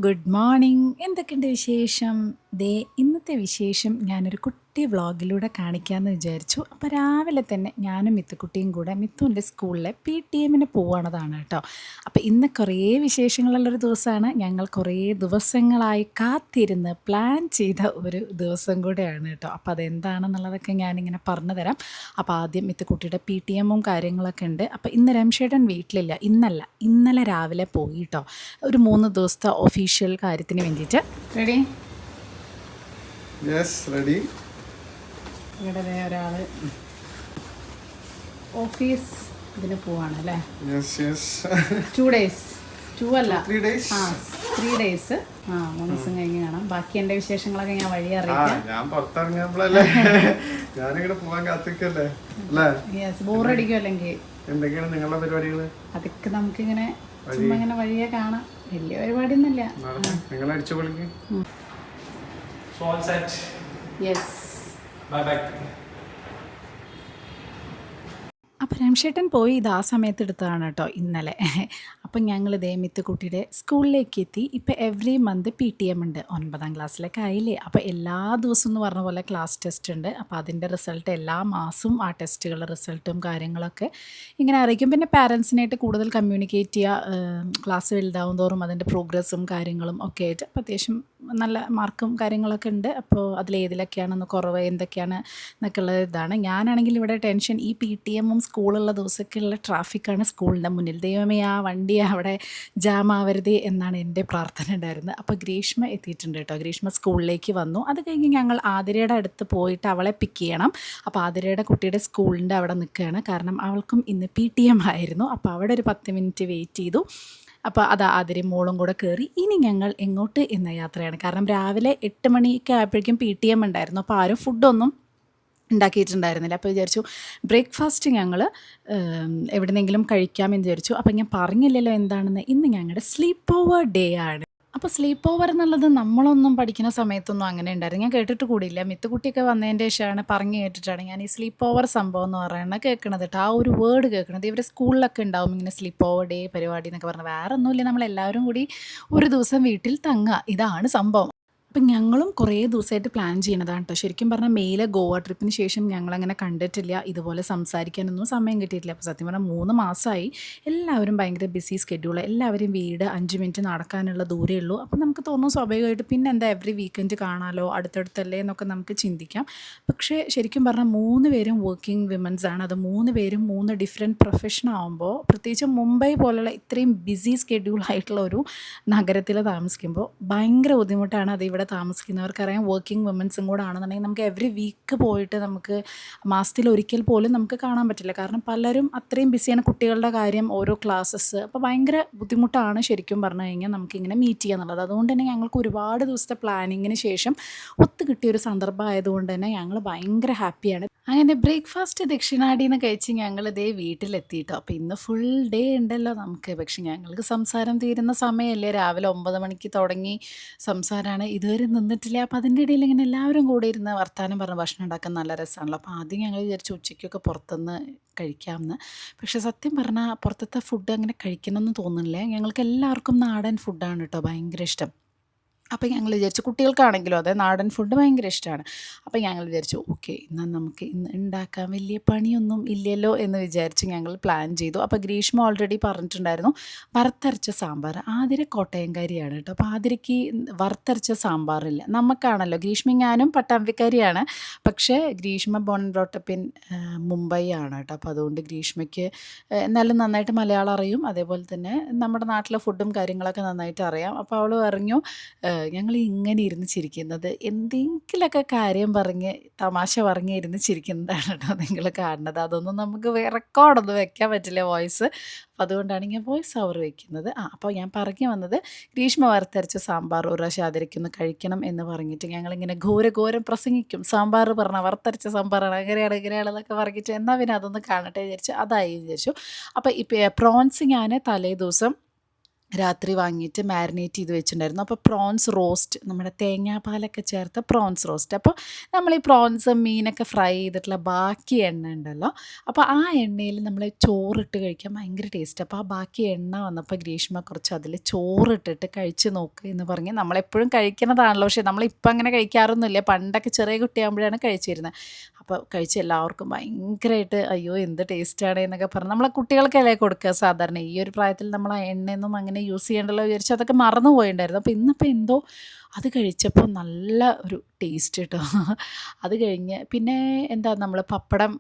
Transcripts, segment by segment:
Good morning. എന്തൊക്കെയുണ്ട് വിശേഷം? ദേ ഇന്നത്തെ വിശേഷം ഞാനൊരു കുട്ടി വ്ളോഗിലൂടെ കാണിക്കാമെന്ന് വിചാരിച്ചു. അപ്പോൾ രാവിലെ തന്നെ ഞാനും മിത്തുക്കുട്ടിയും കൂടെ മിത്തുവിൻ്റെ സ്കൂളിലെ PTMന് പോവുകയാണതാണ് കേട്ടോ. അപ്പോൾ ഇന്ന് കുറേ വിശേഷങ്ങളുള്ളൊരു ദിവസമാണ്. ഞങ്ങൾ കുറേ ദിവസങ്ങളായി കാത്തിരുന്ന് പ്ലാൻ ചെയ്ത ഒരു ദിവസം കൂടെയാണ് കേട്ടോ. അപ്പോൾ അതെന്താണെന്നുള്ളതൊക്കെ ഞാനിങ്ങനെ പറഞ്ഞു തരാം. അപ്പോൾ ആദ്യം മിത്തുക്കുട്ടിയുടെ PTMും കാര്യങ്ങളൊക്കെ ഉണ്ട്. അപ്പോൾ ഇന്ന് രംഷേട്ടൻ വീട്ടിലില്ല, ഇന്നലെ രാവിലെ പോയി കേട്ടോ. ഒരു 3 ദിവസത്തെ ഒഫീഷ്യൽ കാര്യത്തിന് വേണ്ടിയിട്ട്. റെഡി? Yes ready. ഇവിടെ ഒരാൾ ഓഫീസ് ഇതിന് പോവാണ് അല്ലേ? യെസ് യെസ് 2 days, 2 അല്ല 3 days. 3 days. 3 ദിവസം കഴിഞ്ഞ് കാണാം. ബാക്കി എൻ്റെ വിശേഷങ്ങളൊക്കെ ഞാൻ വഴി അറിയിക്കാം. ഞാൻ പുറത്തിറങ്ങിയപ്പോഴല്ലേ ഞാനിങ്ങനെ പോവാൻ കാത്തിക്കല്ലേ അല്ലേ? യെസ്, ബോറടിക്കും അല്ലെങ്കിൽ. എന്തൊക്കെയാണ് നിങ്ങളുടെ പരിപാടികൾ? അതൊക്കെ നമുക്കിങ്ങനെ ചുമ്മാ ഇങ്ങനെ വഴിയെ കാണാം. വലിയ പരിപാടിയൊന്നുമില്ല. നിങ്ങൾ അടിച്ചു പൊളിക്ക്. So all set. Yes. Bye bye. അപ്പോൾ രംഷേട്ടൻ പോയി ഇത് ആ സമയത്ത് എടുത്തതാണ് കേട്ടോ ഇന്നലെ. അപ്പം ഞങ്ങൾ ഇതേ മിത്തുക്കുട്ടിയുടെ സ്കൂളിലേക്ക് എത്തി. ഇപ്പോൾ എവറി മന്ത് PTM ഉണ്ട്. 9ാം ക്ലാസ്സിലൊക്കെ ആയില്ലേ. അപ്പോൾ എല്ലാ ദിവസവും എന്ന് പറഞ്ഞ പോലെ ക്ലാസ് ടെസ്റ്റ് ഉണ്ട്. അപ്പോൾ അതിൻ്റെ റിസൾട്ട് എല്ലാ മാസവും ആ ടെസ്റ്റുകളുടെ റിസൾട്ടും കാര്യങ്ങളൊക്കെ ഇങ്ങനെ അറിയിക്കും. പിന്നെ പാരൻസിനായിട്ട് കൂടുതൽ കമ്മ്യൂണിക്കേറ്റ് ചെയ്യുക. ക്ലാസ് വലുതാവും തോറും അതിൻ്റെ പ്രോഗ്രസ്സും കാര്യങ്ങളും ഒക്കെ ആയിട്ട് അപ്പോൾ അത്യാവശ്യം നല്ല മാർക്കും കാര്യങ്ങളൊക്കെ ഉണ്ട്. അപ്പോൾ അതിലേതിലൊക്കെയാണെന്ന് കുറവ് എന്തൊക്കെയാണ് എന്നൊക്കെയുള്ള ഇതാണ്. ഞാനാണെങ്കിൽ ഇവിടെ ടെൻഷൻ ഈ PTMും സ്കൂളുള്ള ദിവസമൊക്കെയുള്ള ട്രാഫിക്കാണ് സ്കൂളിൻ്റെ മുന്നിൽ. ദൈവമേ, ആ വണ്ടി അവിടെ ജാം ആവരുതേ എന്നാണ് എൻ്റെ പ്രാർത്ഥന ഉണ്ടായിരുന്നത്. അപ്പോൾ ഗ്രീഷ്മ എത്തിയിട്ടുണ്ട് കേട്ടോ. ഗ്രീഷ്മ സ്കൂളിലേക്ക് വന്നു. അത് കഴിഞ്ഞ് ഞങ്ങൾ ആതിരയുടെ അടുത്ത് പോയിട്ട് അവളെ പിക്ക് ചെയ്യണം. അപ്പോൾ ആതിരയുടെ കുട്ടിയുടെ സ്കൂളിൻ്റെ അവിടെ നിൽക്കുകയാണ്. കാരണം അവൾക്കും ഇന്ന് PTM ആയിരുന്നു. അപ്പോൾ അവിടെ ഒരു 10 മിനിറ്റ് വെയിറ്റ് ചെയ്തു. അപ്പോൾ അത് ആതിരയും മോളും കൂടെ കയറി. ഇനി ഞങ്ങൾ എങ്ങോട്ട് എന്ന യാത്രയാണ്. കാരണം രാവിലെ 8 മണിയൊക്കെ ആയപ്പോഴേക്കും PTM ഉണ്ടായിരുന്നു. അപ്പോൾ ആരും ഫുഡൊന്നും ഉണ്ടാക്കിയിട്ടുണ്ടായിരുന്നില്ല. അപ്പോൾ വിചാരിച്ചു ബ്രേക്ക്ഫാസ്റ്റ് ഞങ്ങൾ എവിടെന്നെങ്കിലും കഴിക്കാമെന്ന് വിചാരിച്ചു. അപ്പോൾ ഞാൻ പറഞ്ഞില്ലല്ലോ എന്താണെന്ന്. ഇന്ന് ഞങ്ങളുടെ സ്ലീപ്പ് ഓവർ ഡേ ആണ്. അപ്പോൾ സ്ലീപ്പ് ഓവർ എന്നുള്ളത് നമ്മളൊന്നും പഠിക്കുന്ന സമയത്തൊന്നും അങ്ങനെ ഉണ്ടായിരുന്നു. ഞാൻ കേട്ടിട്ട് കൂടിയില്ല. മിത്തുക്കുട്ടിയൊക്കെ വന്നതിൻ്റെ ശേഷമാണ് പറഞ്ഞു കേട്ടിട്ടാണ് ഞാൻ ഈ സ്ലീപ്പ് ഓവർ സംഭവം എന്ന് പറയുന്നത് കേൾക്കണത് കേട്ടോ. ആ ഒരു വേർഡ് കേൾക്കണത്. ഇവർ സ്കൂളിലൊക്കെ ഉണ്ടാവും ഇങ്ങനെ സ്ലീപ്പ് ഓവർ ഡേ പരിപാടി എന്നൊക്കെ പറഞ്ഞാൽ. വേറെ ഒന്നുമില്ല, നമ്മളെല്ലാവരും കൂടി ഒരു ദിവസം വീട്ടിൽ തങ്ങുക, ഇതാണ് സംഭവം. അപ്പം ഞങ്ങളും കുറേ ദിവസമായിട്ട് പ്ലാൻ ചെയ്യണതാണ് കേട്ടോ. ശരിക്കും പറഞ്ഞാൽ മെയിലെ ഗോവ ട്രിപ്പിന് ശേഷം ഞങ്ങളങ്ങനെ കണ്ടിട്ടില്ല. ഇതുപോലെ സംസാരിക്കാനൊന്നും സമയം കിട്ടിയിട്ടില്ല. അപ്പോൾ സത്യം പറഞ്ഞാൽ 3 മാസമായി. എല്ലാവരും ഭയങ്കര ബിസി സ്കെഡ്യൂൾ. എല്ലാവരും വീട് 5 മിനിറ്റ് നടക്കാനുള്ള ദൂരമേ ഉള്ളൂ. അപ്പോൾ നമുക്ക് തോന്നും സ്വാഭാവികമായിട്ട് പിന്നെ എന്താ എവറി വീക്കെൻഡ് കാണാമല്ലോ, അടുത്തടുത്തല്ലേ എന്നൊക്കെ നമുക്ക് ചിന്തിക്കാം. പക്ഷേ ശരിക്കും പറഞ്ഞാൽ 3 പേരും വർക്കിംഗ് വിമൻസ് ആണ്. അത് 3 പേരും 3 ഡിഫറെൻറ്റ് പ്രൊഫഷൻ ആകുമ്പോൾ, പ്രത്യേകിച്ച് മുംബൈ പോലുള്ള ഇത്രയും ബിസി സ്കെഡ്യൂൾ ആയിട്ടുള്ള ഒരു നഗരത്തിൽ താമസിക്കുമ്പോൾ ഭയങ്കര ബുദ്ധിമുട്ടാണ്. അത് ഇവിടെ താമസിക്കുന്നവർക്കറിയാം. വർക്കിംഗ് വുമൻസും കൂടെ ആണെന്നുണ്ടെങ്കിൽ നമുക്ക് എവറി വീക്ക് പോയിട്ട് നമുക്ക് മാസത്തിൽ ഒരിക്കൽ പോലും നമുക്ക് കാണാൻ പറ്റില്ല. കാരണം പലരും അത്രയും ബിസിയാണ്. കുട്ടികളുടെ കാര്യം, ഓരോ ക്ലാസ്സസ്, അപ്പോൾ ഭയങ്കര ബുദ്ധിമുട്ടാണ് ശരിക്കും പറഞ്ഞു കഴിഞ്ഞാൽ നമുക്കിങ്ങനെ മീറ്റ് ചെയ്യുക എന്നുള്ളത്. അതുകൊണ്ട് തന്നെ ഞങ്ങൾക്ക് ഒരുപാട് ദിവസത്തെ പ്ലാനിങ്ങിന് ശേഷം ഒത്തുകിട്ടിയൊരു സന്ദർഭം ആയതുകൊണ്ട് തന്നെ ഞങ്ങൾ ഭയങ്കര ഹാപ്പിയാണ്. അങ്ങനെ ബ്രേക്ക്ഫാസ്റ്റ് ദക്ഷിണാടിന്ന് കഴിച്ച് ഞങ്ങൾ ഇതേ വീട്ടിലെത്തിയിട്ടോ. അപ്പോൾ ഇന്ന് ഫുൾ ഡേ ഉണ്ടല്ലോ നമുക്ക്. പക്ഷെ ഞങ്ങൾക്ക് സംസാരം തീരുന്ന സമയമല്ലേ. രാവിലെ 9 മണിക്ക് തുടങ്ങി സംസാരമാണ്, ഇതുവരെ നിന്നിട്ടില്ല. അപ്പോൾ അതിൻ്റെ ഇടയിൽ ഇങ്ങനെ എല്ലാവരും കൂടെ ഇരുന്ന് വർത്താനം പറഞ്ഞ് ഭക്ഷണം ഉണ്ടാക്കാൻ നല്ല രസമാണല്ലോ. അപ്പോൾ ആദ്യം ഞങ്ങൾ വിചാരിച്ചു ഉച്ചയ്ക്കൊക്കെ പുറത്തുനിന്ന് കഴിക്കാമെന്ന്. പക്ഷേ സത്യം പറഞ്ഞാൽ പുറത്തത്തെ ഫുഡ് അങ്ങനെ കഴിക്കണമെന്ന് തോന്നുന്നില്ല. ഞങ്ങൾക്ക് എല്ലാവർക്കും നാടൻ ഫുഡാണ് കേട്ടോ ഭയങ്കര ഇഷ്ടം. അപ്പോൾ ഞങ്ങൾ വിചാരിച്ചു കുട്ടികൾക്കാണെങ്കിലും അതെ നാടൻ ഫുഡ് ഭയങ്കര ഇഷ്ടമാണ്. അപ്പോൾ ഞങ്ങൾ വിചാരിച്ചു ഓക്കെ എന്നാൽ നമുക്ക് ഇന്ന് ഉണ്ടാക്കാൻ വലിയ പണിയൊന്നും ഇല്ലല്ലോ എന്ന് വിചാരിച്ച് ഞങ്ങൾ പ്ലാൻ ചെയ്തു. അപ്പോൾ ഗ്രീഷ്മ ഓൾറെഡി പറഞ്ഞിട്ടുണ്ടായിരുന്നു വറുത്തരച്ച സാമ്പാർ. ആതിര കോട്ടയംകാരിയാണ് കേട്ടോ. അപ്പോൾ ആതിരയ്ക്ക് വറുത്തരച്ച സാമ്പാറില്ല. നമുക്കാണല്ലോ, ഗ്രീഷ്മ ഞാനും പട്ടാമ്പിക്കാരിയാണ്. പക്ഷേ Greeshma born and brought up in Mumbai ആണ് കേട്ടോ. അപ്പോൾ അതുകൊണ്ട് ഗ്രീഷ്മയ്ക്ക് എന്നാലും നന്നായിട്ട് മലയാളം അറിയും. അതേപോലെ തന്നെ നമ്മുടെ നാട്ടിലെ ഫുഡും കാര്യങ്ങളൊക്കെ നന്നായിട്ട് അറിയാം. അപ്പോൾ അവൾ പറഞ്ഞു ഞങ്ങൾ ഇങ്ങനെ ഇരുന്ന് ചിരിക്കുന്നത് എന്തെങ്കിലുമൊക്കെ കാര്യം പറഞ്ഞ് തമാശ പറഞ്ഞ് ഇരുന്ന് ചിരിക്കുന്നതാണ് കേട്ടോ നിങ്ങൾ കാണുന്നത്. അതൊന്നും നമുക്ക് റെക്കോർഡൊന്നും വെക്കാൻ പറ്റില്ല വോയിസ്. അപ്പോൾ അതുകൊണ്ടാണ് ഞാൻ വോയിസ് ഓവർ വയ്ക്കുന്നത്. അപ്പോൾ ഞാൻ പറഞ്ഞു വന്നത് ഗ്രീഷ്മ വറുത്തരച്ച സാമ്പാർ ഒരു പ്രാവശ്യം ആതിരയ്ക്കൊന്ന് കഴിക്കണം എന്ന് പറഞ്ഞിട്ട് ഞങ്ങളിങ്ങനെ ഘോരം പ്രസംഗിക്കും. സാമ്പാർ പറഞ്ഞാൽ വറുത്തരച്ച സാമ്പാറാണ്, ഇങ്ങനെയാണെന്നൊക്കെ പറഞ്ഞിട്ട് എന്നാൽ പിന്നെ അതൊന്ന് കാണട്ടെ വിചാരിച്ചു. അതായി വിചാരിച്ചു. അപ്പോൾ ഇപ്പോൾ പ്രോൺസ് ഞാൻ തലേ ദിവസം രാത്രി വാങ്ങിയിട്ട് മാരിനേറ്റ് ചെയ്ത് വെച്ചിട്ടുണ്ടായിരുന്നു. അപ്പോൾ പ്രോൺസ് റോസ്റ്റ്, നമ്മുടെ തേങ്ങാപ്പാലൊക്കെ ചേർത്ത പ്രോൺസ് റോസ്റ്റ്. അപ്പോൾ നമ്മൾ ഈ പ്രോൺസ് മീനൊക്കെ ഫ്രൈ ചെയ്തിട്ടുള്ള ബാക്കി എണ്ണ ഉണ്ടല്ലോ, അപ്പോൾ ആ എണ്ണയിൽ നമ്മൾ ചോറിട്ട് കഴിക്കാൻ ഭയങ്കര ടേസ്റ്റ്. അപ്പോൾ ആ ബാക്കി എണ്ണ വന്നപ്പോൾ ഗ്രീഷ്മ കുറച്ച് അതിൽ ചോറിട്ടിട്ട് കഴിച്ച് നോക്ക് എന്ന് പറഞ്ഞ്, നമ്മളെപ്പോഴും കഴിക്കുന്നതാണല്ലോ, പക്ഷേ നമ്മളിപ്പോൾ അങ്ങനെ കഴിക്കാറൊന്നുമില്ല. പണ്ടൊക്കെ ചെറിയ കുട്ടിയാകുമ്പോഴാണ് കഴിച്ചിരുന്നത്. അപ്പോൾ കഴിച്ച് എല്ലാവർക്കും ഭയങ്കരമായിട്ട് അയ്യോ എന്ത് ടേസ്റ്റാണ് എന്നൊക്കെ പറഞ്ഞ്, നമ്മളെ കുട്ടികൾക്കല്ലേ കൊടുക്കുക സാധാരണ. ഈ ഒരു പ്രായത്തിൽ നമ്മൾ ആ എണ്ണയൊന്നും അങ്ങനെ യൂസ് ചെയ്യേണ്ടല്ലോ വിചാരിച്ച് അതൊക്കെ മറന്നു പോയിണ്ടായിരുന്നു. അപ്പോൾ ഇന്നിപ്പോൾ എന്തോ അത് കഴിച്ചപ്പോൾ നല്ല ഒരു ടേസ്റ്റ് കേട്ടോ. അത് കഴിഞ്ഞ് പിന്നെ എന്താ, നമ്മൾ പപ്പടം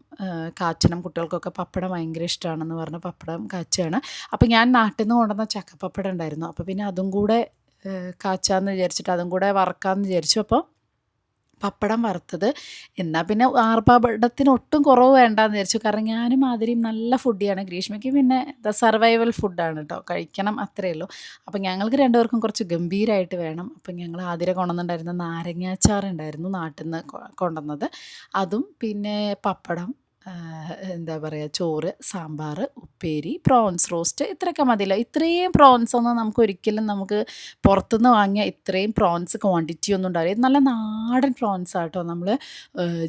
കാച്ചണം, കുട്ടികൾക്കൊക്കെ പപ്പടം ഭയങ്കര ഇഷ്ടമാണെന്ന് പറഞ്ഞ് പപ്പടം കാച്ചുകയാണ്. അപ്പോൾ ഞാൻ നാട്ടിൽ നിന്ന് കൊണ്ടുവന്ന ചക്കപ്പപ്പടം ഉണ്ടായിരുന്നു. അപ്പോൾ പിന്നെ അതും കൂടെ കാച്ചാന്ന് വിചാരിച്ചിട്ട് അതും കൂടെ വറക്കാമെന്ന് വിചാരിച്ചു. അപ്പോൾ പപ്പടം വറുത്തത്, എന്നാൽ പിന്നെ ആർഭാടത്തിന് ഒട്ടും കുറവ് വേണ്ടാന്ന് വിചാരിച്ചു. കാരണം ഞാനും മാതിരിയും നല്ല ഫുഡിയാണ്, ഗ്രീഷ്മയ്ക്ക് പിന്നെ സർവൈവൽ ഫുഡാണ് കേട്ടോ, കഴിക്കണം അത്രയേ ഉള്ളൂ. അപ്പം ഞങ്ങൾക്ക് രണ്ടുപേർക്കും കുറച്ച് ഗംഭീരമായിട്ട് വേണം. അപ്പം ഞങ്ങൾ ആതിര കൊണ്ടുവന്നിട്ടുണ്ടായിരുന്ന നാരങ്ങാച്ചാറുണ്ടായിരുന്നു നാട്ടിൽ നിന്ന് കൊണ്ടുവന്നത്, അതും പിന്നെ പപ്പടം, എന്താ പറയുക, ചോറ്, സാമ്പാർ, ഉപ്പേരി, പ്രോൺസ് റോസ്റ്റ്, ഇത്രയൊക്കെ മതിയല്ലോ. ഇത്രയും പ്രോൺസ് ഒന്നും നമുക്ക് ഒരിക്കലും നമുക്ക് പുറത്തുനിന്ന് വാങ്ങിയ ഇത്രയും പ്രോൺസ് ക്വാണ്ടിറ്റി ഒന്നും ഉണ്ടാവില്ല. ഇത് നല്ല നാടൻ പ്രോൺസ് ആട്ടോ. നമ്മൾ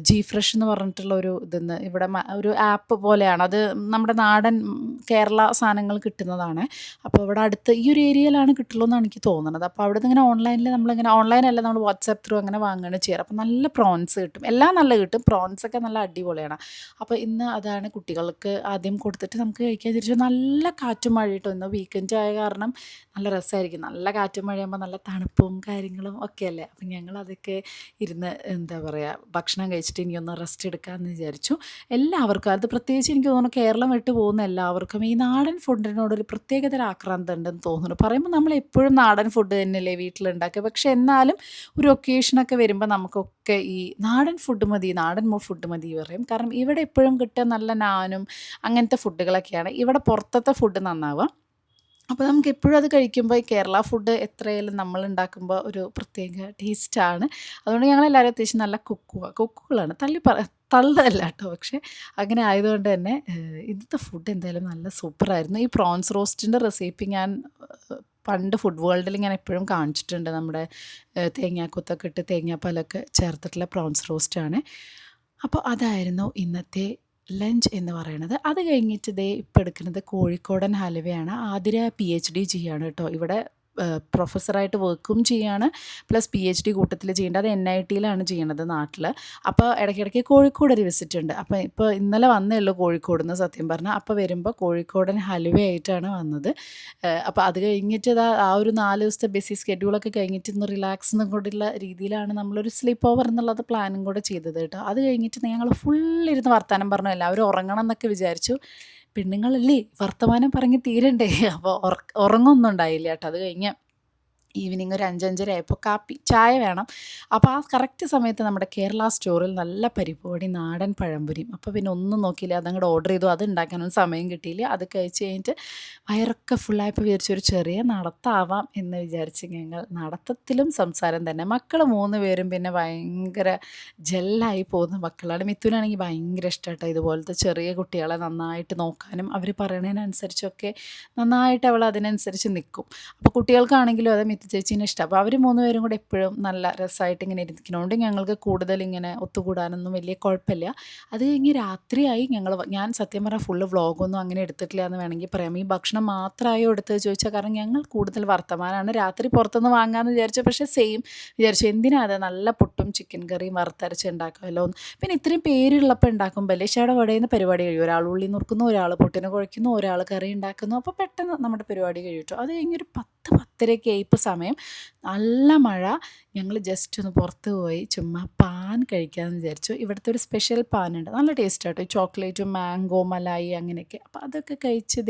ജി ഫ്രഷ് എന്ന് പറഞ്ഞിട്ടുള്ള ഒരു ഇതിന്ന് ഇവിടെ ഒരു ആപ്പ് പോലെയാണ് അത്, നമ്മുടെ നാടൻ കേരള സാധനങ്ങൾ കിട്ടുന്നതാണ്. അപ്പോൾ ഇവിടെ അടുത്ത് ഈ ഒരു ഏരിയയിലാണ് കിട്ടുള്ളൂ എന്നാണ് എനിക്ക് തോന്നുന്നത്. അപ്പോൾ അവിടെ നിന്ന് ഇങ്ങനെ ഓൺലൈനിൽ നമ്മളിങ്ങനെ, ഓൺലൈനല്ല, നമ്മൾ വാട്സാപ്പ് ത്രൂ അങ്ങനെ വാങ്ങുകയാണ് ചെയ്യാറ്. അപ്പോൾ നല്ല പ്രോൺസ് കിട്ടും, എല്ലാം നല്ല കിട്ടും, പ്രോൺസൊക്കെ നല്ല അടിപൊളിയാണ്. അപ്പോൾ ഇന്ന് അതാണ് കുട്ടികൾക്ക് ആദ്യം കൊടുത്തിട്ട് നമുക്ക് കഴിക്കാൻ തിരിച്ചു. നല്ല കാറ്റും മഴ കേട്ടോ, ഇന്ന് വീക്കെൻഡ് ആയ കാരണം നല്ല രസമായിരിക്കും. നല്ല കാറ്റും മഴയാകുമ്പോൾ നല്ല തണുപ്പും കാര്യങ്ങളും ഒക്കെ അല്ലേ. അപ്പം ഞങ്ങളതൊക്കെ ഇരുന്ന് എന്താ പറയുക, ഭക്ഷണം കഴിച്ചിട്ട് ഇനിയൊന്ന് റെസ്റ്റ് എടുക്കാമെന്ന് വിചാരിച്ചു. എല്ലാവർക്കും അത് പ്രത്യേകിച്ച് എനിക്ക് തോന്നുന്നു കേരളം വിട്ട് പോകുന്ന എല്ലാവർക്കും ഈ നാടൻ ഫുഡിനോടൊരു പ്രത്യേകതര ആക്രാന്തം ഉണ്ടെന്ന് തോന്നുന്നു. പറയുമ്പോൾ നമ്മൾ എപ്പോഴും നാടൻ ഫുഡ് തന്നെയല്ലേ വീട്ടിലുണ്ടാക്കുക, പക്ഷേ എന്നാലും ഒരു ഒക്കേഷനൊക്കെ വരുമ്പോൾ നമുക്കൊക്കെ ഈ നാടൻ ഫുഡ് മതി, നാടൻ ഫുഡ് മതി പറയും. കാരണം ഇവിടെ എപ്പോഴും കിട്ടുക നല്ല നാനും അങ്ങനത്തെ ഫുഡുകളൊക്കെയാണ്. ഇവിടെ പുറത്തത്തെ ഫുഡ് നന്നാവുക. അപ്പോൾ നമുക്ക് എപ്പോഴും അത് കഴിക്കുമ്പോൾ ഈ കേരള ഫുഡ് എത്രയായാലും നമ്മൾ ഉണ്ടാക്കുമ്പോൾ ഒരു പ്രത്യേക ടേസ്റ്റാണ്. അതുകൊണ്ട് ഞങ്ങളെല്ലാവരും അത്യാവശ്യം നല്ല കുക്കുകളാണ്, തള്ളല്ല കേട്ടോ. പക്ഷേ അങ്ങനെ ആയതുകൊണ്ട് തന്നെ ഇന്നത്തെ ഫുഡ് എന്തായാലും നല്ല സൂപ്പറായിരുന്നു. ഈ പ്രോൺസ് റോസ്റ്റിൻ്റെ റെസിപ്പി ഞാൻ പണ്ട് ഫുഡ് വേൾഡിൽ ഞാൻ എപ്പോഴും കാണിച്ചിട്ടുണ്ട്. നമ്മുടെ തേങ്ങാക്കൊത്തൊക്കെ ഇട്ട് തേങ്ങാപ്പാലൊക്കെ ചേർത്തിട്ടുള്ള പ്രോൺസ് റോസ്റ്റാണ്. അപ്പോൾ അതായിരുന്നു ഇന്നത്തെ ലഞ്ച് എന്ന് പറയണത്. അത് കഴിഞ്ഞിട്ട് ദേ ഇപ്പോൾ എടുക്കുന്നത് കോഴിക്കോടൻ ഹലുവയാണ്. ആതിര PhD ചെയ്യാണ് കേട്ടോ. ഇവിടെ പ്രൊഫസറായിട്ട് വർക്കും ചെയ്യാണ്, പ്ലസ് PhD കൂട്ടത്തിൽ ചെയ്യുന്നുണ്ട്. അത് NIT-യിലാണ് ചെയ്യണത് നാട്ടിൽ. അപ്പോൾ ഇടയ്ക്കിടയ്ക്ക് കോഴിക്കോട് ഒരു വിസിറ്റ് ഉണ്ട്. അപ്പോൾ ഇപ്പോൾ ഇന്നലെ വന്നേ ഉള്ളൂ കോഴിക്കോട് നിന്ന് സത്യം പറഞ്ഞാൽ. അപ്പോൾ വരുമ്പോൾ കോഴിക്കോടൻ ഹലുവയായിട്ടാണ് വന്നത്. അപ്പോൾ അത് കഴിഞ്ഞിട്ട് ആ ഒരു 4 ദിവസത്തെ ബിസി സ്കെഡ്യൂളൊക്കെ കഴിഞ്ഞിട്ട് ഇന്ന് റിലാക്സ് എന്നും കൂടിയുള്ള രീതിയിലാണ് നമ്മളൊരു സ്ലീപ്പ് ഓവർ എന്നുള്ളത് പ്ലാനും കൂടെ ചെയ്തത് കേട്ടോ. അത് കഴിഞ്ഞിട്ട് ഞങ്ങൾ ഫുള്ളിരുന്ന് വർത്തമാനം പറഞ്ഞു, എല്ലാവരും ഉറങ്ങണം എന്നൊക്കെ വിചാരിച്ചു. പെണ്ണുങ്ങളല്ലേ വർത്തമാനം പറഞ്ഞ് തീരണ്ടേ, അപ്പോൾ ഉറങ്ങൊന്നും ഉണ്ടായില്ല കേട്ടോ. അത് കഴിഞ്ഞ് ഈവനിങ് ഒരു 5-5:30 ആയപ്പോൾ ചായ വേണം. അപ്പോൾ ആ കറക്റ്റ് സമയത്ത് നമ്മുടെ കേരള സ്റ്റോറിൽ നല്ല പരിപ്പുവടി നാടൻ പഴംപൊരിയും. അപ്പോൾ പിന്നെ ഒന്നും നോക്കിയില്ല, അതങ്ങോട്ട് ഓർഡർ ചെയ്തു. അത് ഉണ്ടാക്കാനൊന്നും സമയം കിട്ടിയില്ല. അത് കഴിച്ച് കഴിഞ്ഞിട്ട് വയറൊക്കെ ഫുള്ളായപ്പോൾ വിചാരിച്ചു ഒരു ചെറിയ നടത്താവാം എന്ന് വിചാരിച്ച് ഞങ്ങൾ നടത്തത്തിലും സംസാരം തന്നെ. മക്കൾ 3 പേരും പിന്നെ ഭയങ്കര ജെല്ലായി പോകുന്ന മക്കളാണ്. മിഥുനാണെങ്കിൽ ഭയങ്കര ഇഷ്ടമായിട്ടോ ഇതുപോലത്തെ ചെറിയ കുട്ടികളെ നന്നായിട്ട് നോക്കാനും അവർ പറയണതിനനുസരിച്ചൊക്കെ നന്നായിട്ട് അവൾ അതിനനുസരിച്ച് നിൽക്കും. അപ്പോൾ കുട്ടികൾക്കാണെങ്കിലും അത് ചേച്ചീനെ ഇഷ്ടം. അപ്പോൾ അവർ 3 പേരും കൂടെ എപ്പോഴും നല്ല രസമായിട്ട് ഇങ്ങനെ ഇരിക്കുന്നതുകൊണ്ട് ഞങ്ങൾക്ക് കൂടുതൽ ഇങ്ങനെ ഒത്തുകൂടാനൊന്നും വലിയ കുഴപ്പമില്ല. അത് കഴിഞ്ഞ് രാത്രിയായി. ഞാൻ സത്യം പറഞ്ഞാൽ ഫുള്ള് വ്ളോഗൊന്നും അങ്ങനെ എടുത്തിട്ടില്ല എന്ന് വേണമെങ്കിൽ പറയാം. ഈ ഭക്ഷണം മാത്രമായോ എടുത്തത് ചോദിച്ചാൽ, കാരണം ഞങ്ങൾ കൂടുതൽ വർത്തമാനമാണ്. രാത്രി പുറത്തുനിന്ന് വാങ്ങാമെന്ന് വിചാരിച്ചു, പക്ഷേ വിചാരിച്ചു എന്തിനാ അത്, നല്ല പുട്ടും ചിക്കൻ കറിയും വറുത്തരച്ച് ഉണ്ടാക്കുമല്ലോ എന്ന്. പിന്നെ ഇത്രയും പേരുള്ളപ്പോൾ ഉണ്ടാക്കുമ്പോൾ ലേശയുടെ വടയുന്ന പരിപാടി കഴിയും. ഒരാൾ ഉള്ളി നുറുക്കുന്നു, ഒരാൾ പുട്ടിന് കുഴയ്ക്കുന്നു, ഒരാൾ കറി ഉണ്ടാക്കുന്നു. അപ്പോൾ പെട്ടെന്ന് നമ്മുടെ പരിപാടി കഴിയും. അത് കഴിഞ്ഞൊരു 10-10:30 ആയപ്പോൾ സമയം, നല്ല മഴ. ഞങ്ങൾ ജസ്റ്റ് ഒന്ന് പുറത്ത് പോയി ചുമ്മാ പാൻ കഴിക്കാമെന്ന് വിചാരിച്ചു. ഇവിടുത്തെ ഒരു സ്പെഷ്യൽ പാനുണ്ട്, നല്ല ടേസ്റ്റ് ആട്ടോ, ചോക്ലേറ്റും മാംഗോ മലായി അങ്ങനെയൊക്കെ. അപ്പോൾ അതൊക്കെ കഴിച്ച്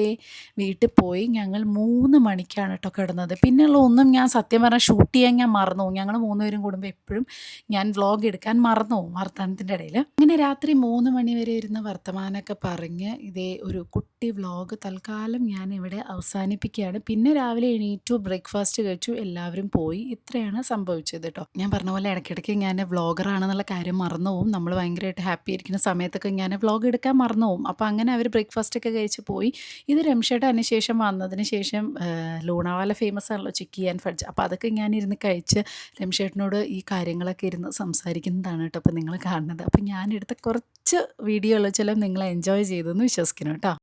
വീട്ടിൽ പോയി. ഞങ്ങൾ 3 മണിക്കാണ് കേട്ടോ കിടന്നത്. പിന്നെയുള്ള ഒന്നും ഞാൻ സത്യം പറഞ്ഞാൽ ഷൂട്ട് ചെയ്യാൻ ഞാൻ മറന്നു പോകും. ഞങ്ങൾ 3 പേരും കൂടുമ്പോൾ എപ്പോഴും ഞാൻ വ്ളോഗ് എടുക്കാൻ മറന്നു പോകും വർത്തമാനത്തിൻ്റെ ഇടയിൽ. അങ്ങനെ രാത്രി 3 മണി വരെ ഇരുന്ന് വർത്തമാനമൊക്കെ പറഞ്ഞ് ഒരു കുട്ടി വ്ളോഗ് തൽക്കാലം ഞാൻ ഇവിടെ അവസാനിപ്പിക്കുകയാണ്. പിന്നെ രാവിലെ എണീറ്റ് ബ്രേക്ക്ഫാസ്റ്റ് കഴിച്ചു, എല്ലാവരും പോയി. ഇത്രയാണ് സംഭവിച്ചത് കേട്ടോ. ഞാൻ പറഞ്ഞ പോലെ ഇടയ്ക്കിടയ്ക്ക് ഞാൻ വ്ളോഗറാണെന്നുള്ള കാര്യം മറന്നു പോവും. നമ്മൾ ഭയങ്കരമായിട്ട് ഹാപ്പി ആയിരിക്കുന്ന സമയത്തൊക്കെ ഞാൻ വ്ളോഗ് എടുക്കാൻ മറന്നു പോവും. അപ്പോൾ അങ്ങനെ അവർ ബ്രേക്ക്ഫാസ്റ്റൊക്കെ കഴിച്ച് പോയി. ഇത് രംഷേട്ടൻ അതിന് ശേഷം വന്നതിന് ശേഷം ലൂണാവാല ഫേമസ് ആണല്ലോ ചിക്കി ആൻഡ് ഫഡ്ജ്. അപ്പോൾ അതൊക്കെ ഞാനിരുന്ന് കഴിച്ച് രംഷേട്ടനോട് ഈ കാര്യങ്ങളൊക്കെ ഇരുന്ന് സംസാരിക്കുന്നതാണ് കേട്ടോ അപ്പോൾ നിങ്ങൾ കാണുന്നത്. അപ്പോൾ ഞാനെടുത്ത കുറച്ച് വീഡിയോകൾ ചില നിങ്ങൾ എൻജോയ് ചെയ്തെന്ന് വിശ്വസിക്കുന്നു കേട്ടോ.